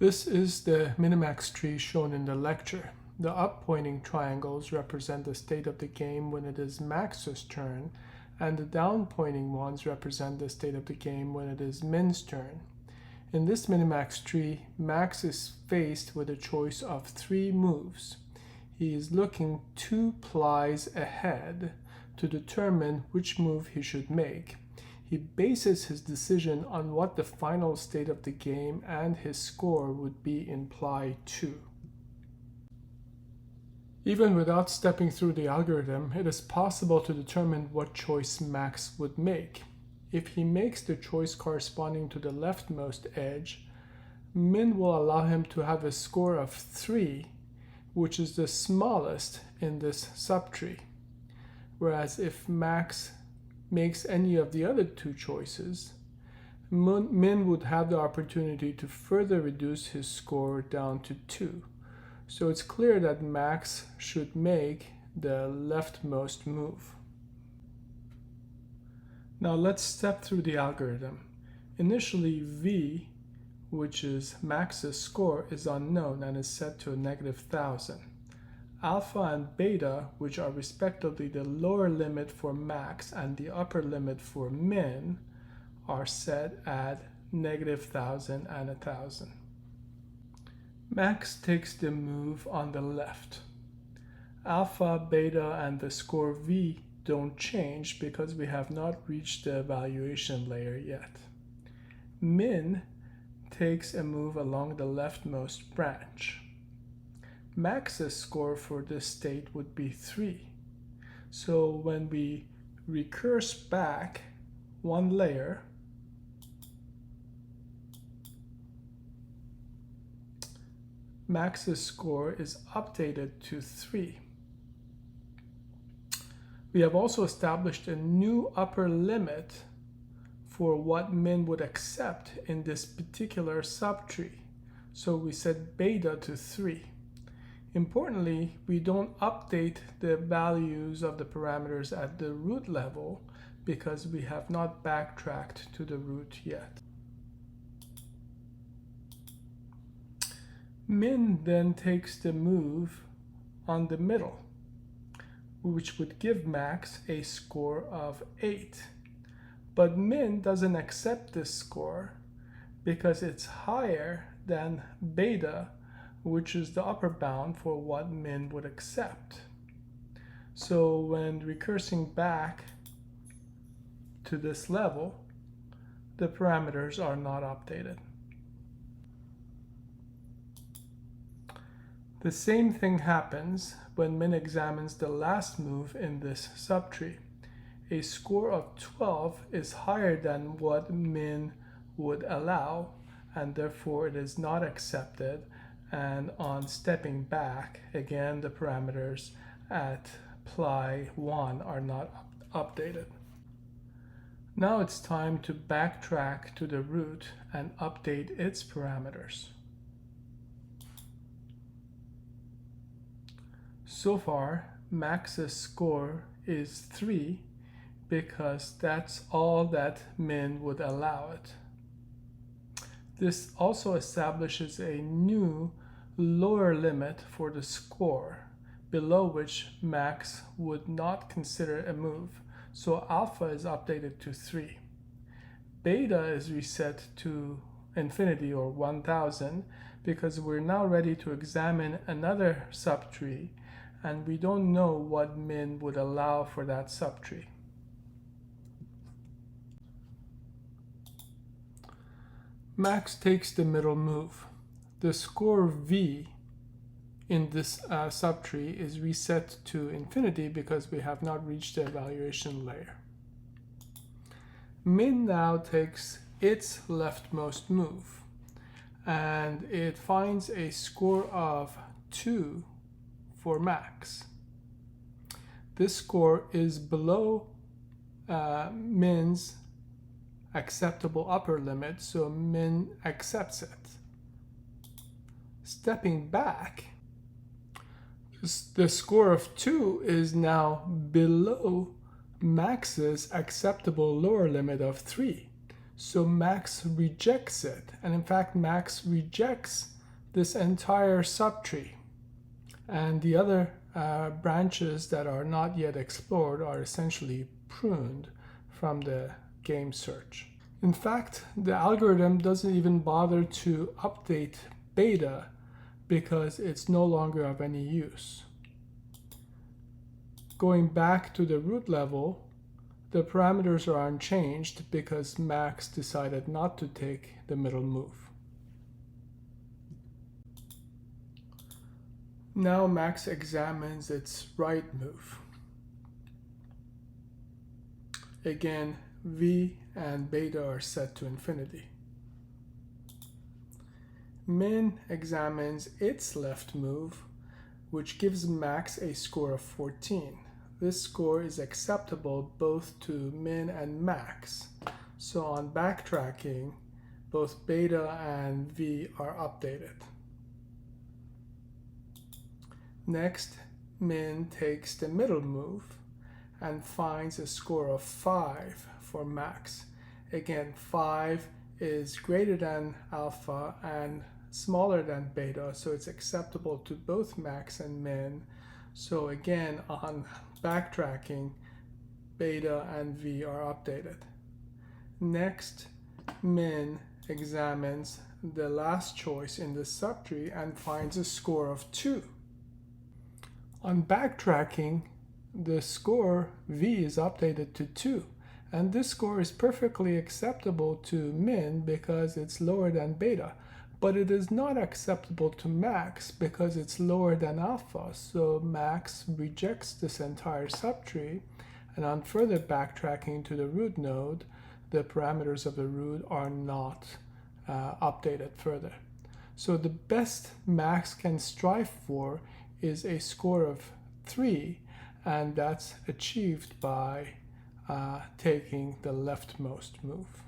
This is the Minimax tree shown in the lecture. The up-pointing triangles represent the state of the game when it is Max's turn, and the down-pointing ones represent the state of the game when it is Min's turn. In this Minimax tree, Max is faced with a choice of 3 moves. He is looking 2 plies ahead to determine which move he should make. He bases his decision on what the final state of the game and his score would be in ply 2. Even without stepping through the algorithm, it is possible to determine what choice Max would make. If he makes the choice corresponding to the leftmost edge, Min will allow him to have a score of 3, which is the smallest in this subtree. Whereas if Max makes any of the other 2 choices, Min would have the opportunity to further reduce his score down to 2. So it's clear that Max should make the leftmost move. Now let's step through the algorithm. Initially, V, which is Max's score, is unknown and is set to a -1000. Alpha and beta, which are respectively the lower limit for Max and the upper limit for Min, are set at -1000 and 1000. Max takes the move on the left. Alpha, beta, and the score V don't change because we have not reached the evaluation layer yet. Min takes a move along the leftmost branch. Max's score for this state would be 3. So when we recurse back 1 layer, Max's score is updated to 3. We have also established a new upper limit for what Min would accept in this particular subtree. So we set beta to 3. Importantly, we don't update the values of the parameters at the root level because we have not backtracked to the root yet. Min then takes the move on the middle, which would give Max a score of 8. But Min doesn't accept this score because it's higher than beta, which is the upper bound for what Min would accept. So when recursing back to this level, the parameters are not updated. The same thing happens when Min examines the last move in this subtree. A score of 12 is higher than what Min would allow, and therefore it is not accepted. And on stepping back, again, the parameters at ply 1 are not updated. Now it's time to backtrack to the root and update its parameters. So far, Max's score is 3 because that's all that Min would allow it. This also establishes a new lower limit for the score, below which Max would not consider a move. So alpha is updated to 3. Beta is reset to infinity or 1000 because we're now ready to examine another subtree and we don't know what Min would allow for that subtree. Max takes the middle move. The score V in this subtree is reset to infinity because we have not reached the evaluation layer. Min now takes its leftmost move and it finds a score of 2 for Max. This score is below Min's acceptable upper limit, so Min accepts it. Stepping back, the score of 2 is now below Max's acceptable lower limit of 3. So max rejects it. And in fact, max rejects this entire subtree. And the other branches that are not yet explored are essentially pruned from the game search. In fact, the algorithm doesn't even bother to update beta because it's no longer of any use. Going back to the root level, the parameters are unchanged because max decided not to take the middle move. Now max examines its right move. Again, v and beta are set to infinity. Min examines its left move, which gives max a score of 14. This score is acceptable both to min and max. So on backtracking, both beta and v are updated. Next, min takes the middle move and finds a score of 5 for max. Again, 5 is greater than alpha and smaller than beta, so it's acceptable to both max and min. So again, on backtracking, beta and v are updated. Next, min examines the last choice in the subtree and finds a score of 2. On backtracking, the score v is updated to 2, and this score is perfectly acceptable to min because it's lower than beta, but it is not acceptable to max because it's lower than alpha, so max rejects this entire subtree, and on further backtracking to the root node, the parameters of the root are not updated further. So the best max can strive for is a score of 3, and that's achieved by taking the leftmost move.